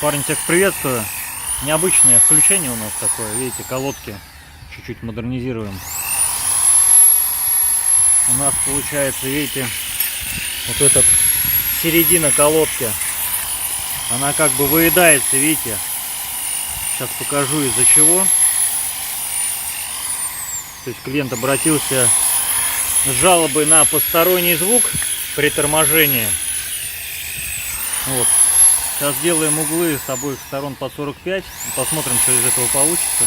Парень, всех приветствую. Необычное включение у нас такое. Видите, колодки чуть-чуть модернизируем. У нас получается, видите, вот эта середина колодки, она как бы выедается, видите. Сейчас покажу из-за чего. То есть клиент обратился с жалобой на посторонний звук при торможении. Вот. Сейчас делаем углы с обоих сторон по 45. Посмотрим, что из этого получится.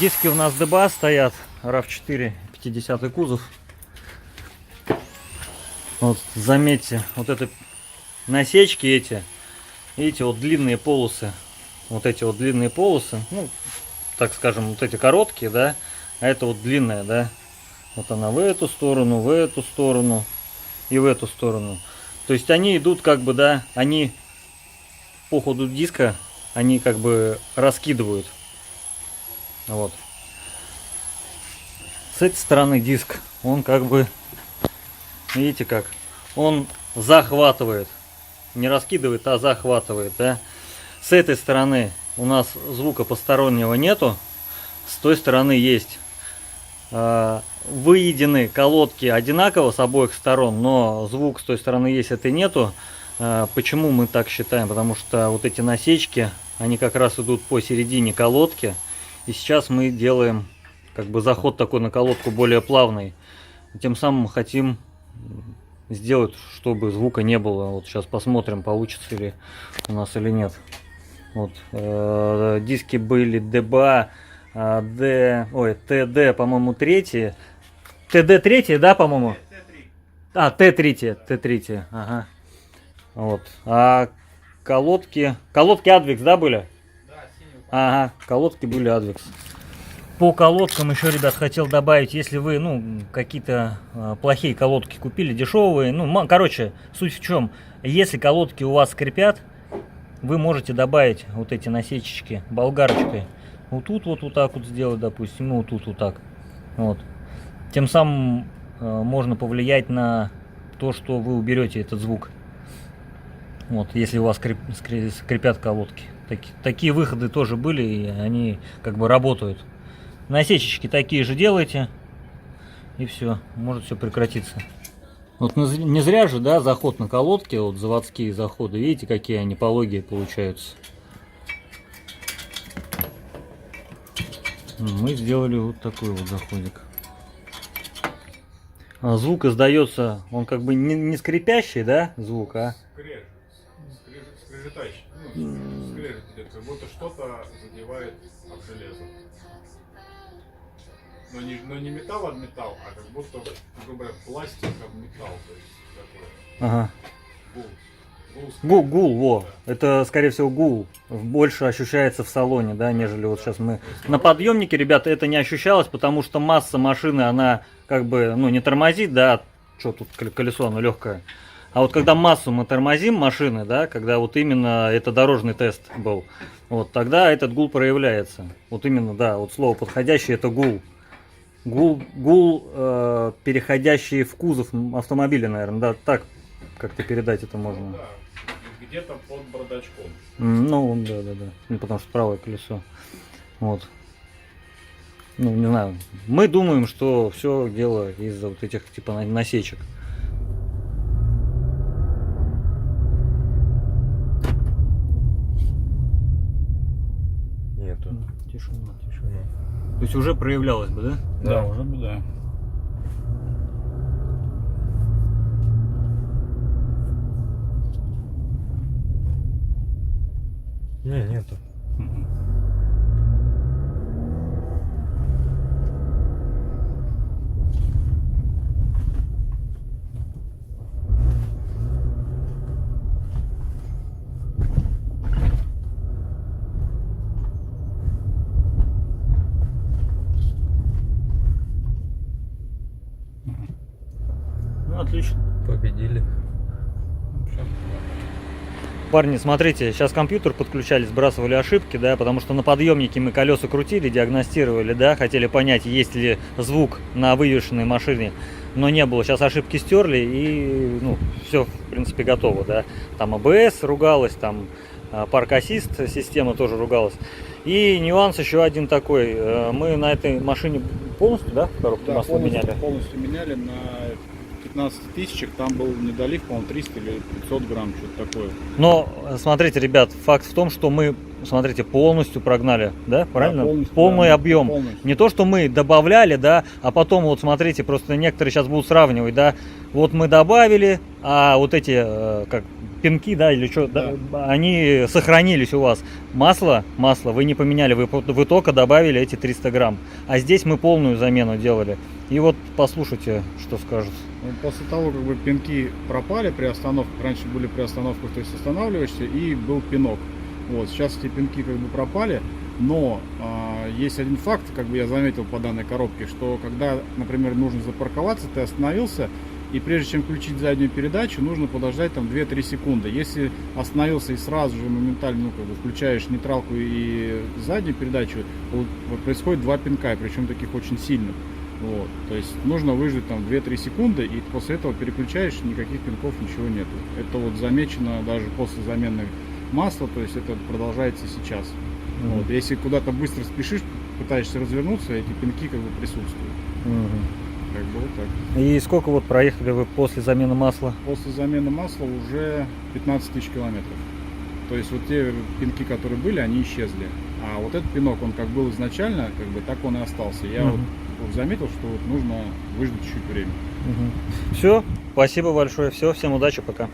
Диски у нас ДБА стоят. RAV4 50 кузов. Вот, заметьте, вот это насечки эти. Видите, вот длинные полосы. Вот эти вот длинные полосы. Ну, так скажем, вот эти короткие, да. А это вот длинная, да. Вот она в эту сторону и в эту сторону. То есть они идут как бы, да, они по ходу диска, они как бы раскидывают. Вот. С этой стороны диск, он как бы, видите как, он захватывает. Не раскидывает, а захватывает, да. С этой стороны у нас звука постороннего нету. С той стороны есть. Выедены колодки одинаково с обоих сторон, но звук с той стороны есть, этой нету. Почему мы так считаем? Потому что вот эти насечки, они как раз идут по середине колодки. И сейчас мы делаем как бы заход такой на колодку более плавный. Тем самым хотим сделать, чтобы звука не было. Вот сейчас посмотрим, получится ли у нас или нет. Вот. Диски были ДБА, ТД, по-моему, 3. ТД 3, да, по-моему? Т3, ага. Вот. А колодки Advex, да, были? Да, ага, колодки были Advex. По колодкам еще, ребят, хотел добавить, если вы, ну, какие-то плохие колодки купили, дешевые, ну, короче, суть в чем, если колодки у вас скрипят, вы можете добавить вот эти насечечки болгарочкой. Вот тут вот так вот сделать, допустим, ну, вот тут вот так. Вот. Тем самым можно повлиять на то, что вы уберете этот звук. Вот, если у вас скрипят колодки. Такие выходы тоже были, и они как бы работают. Насечечки такие же делайте, и все, может все прекратиться. Вот не зря же, да, заход на колодки, вот заводские заходы, видите, какие они пологие получаются. Мы сделали вот такой вот заходик. Звук издается, он как бы не скрипящий, да, звук, а? Скрежетающий. Скрежет идет, как будто что-то задевает об железо. Но не металл об металл, а как будто, грубо говоря, пластик об металл. То есть такое. Ага. Гул, во. Да. Это, скорее всего, гул. Больше ощущается в салоне, да, нежели вот сейчас мы... На подъемнике, ребята, это не ощущалось, потому что масса машины, она как бы, ну, не тормозит, да, что тут колесо, оно легкое. А вот когда массу мы тормозим машины, да, когда вот именно это дорожный тест был, вот тогда этот гул проявляется. Вот именно, да, вот слово подходящее, это гул. Гул, переходящий в кузов автомобиля, наверное, да, так как-то передать это можно. Ну, да. Где-то под бардачком. Ну, да. Ну, потому что правое колесо. Вот. Ну, не знаю. Мы думаем, что все дело из-за вот этих типа насечек. Нету. Тишина. То есть уже проявлялось бы, да? Да, уже бы, да. Нету. Ну, отлично. Победили. Парни, смотрите, сейчас компьютер подключали, сбрасывали ошибки, да, потому что на подъемнике мы колеса крутили, диагностировали, да, хотели понять, есть ли звук на вывешенной машине, но не было. Сейчас ошибки стерли и, ну, все, в принципе, готово, да. Там АБС ругалась, там Park Assist система тоже ругалась. И нюанс еще один такой. Мы на этой машине полностью, да, коробку масла меняли? Полностью меняли на 15 тысячах, там был недолив, по-моему, 300 или 500 грамм, что-то такое. Но, смотрите, ребят, факт в том, что мы, смотрите, полностью прогнали, да, правильно? полностью, Полный да, объем. полностью. Не то, что мы добавляли, да, а потом, вот смотрите, просто некоторые сейчас будут сравнивать, да, вот мы добавили, а вот эти, как пинки, да, или что, Да. они сохранились у вас. Масло вы не поменяли, вы только добавили эти 300 грамм. А здесь мы полную замену делали. И вот послушайте, что скажут. Ну, после того, как бы пинки пропали при остановках, раньше были при остановках, то есть останавливаешься и был пинок. Вот, сейчас эти пинки как бы пропали, но есть один факт, как бы я заметил по данной коробке, что когда, например, нужно запарковаться, ты остановился, и прежде чем включить заднюю передачу, нужно подождать там 2-3 секунды. Если остановился и сразу же моментально, ну, как бы включаешь нейтралку и заднюю передачу, вот происходит два пинка, причем таких очень сильных. Вот. То есть нужно выждать там 2-3 секунды, и после этого переключаешь, никаких пинков, ничего нету. Это вот замечено даже после замены масла, то есть это продолжается сейчас. Вот. Если куда-то быстро спешишь, пытаешься развернуться, эти пинки как бы присутствуют. Как бы вот так. И сколько вот проехали вы после замены масла? После замены масла уже 15 тысяч километров. То есть вот те пинки, которые были, они исчезли. А вот этот пинок, он как был изначально, как бы так он и остался. Я вот заметил, что вот нужно выждать чуть-чуть время. Все, спасибо большое, все, всем удачи, пока.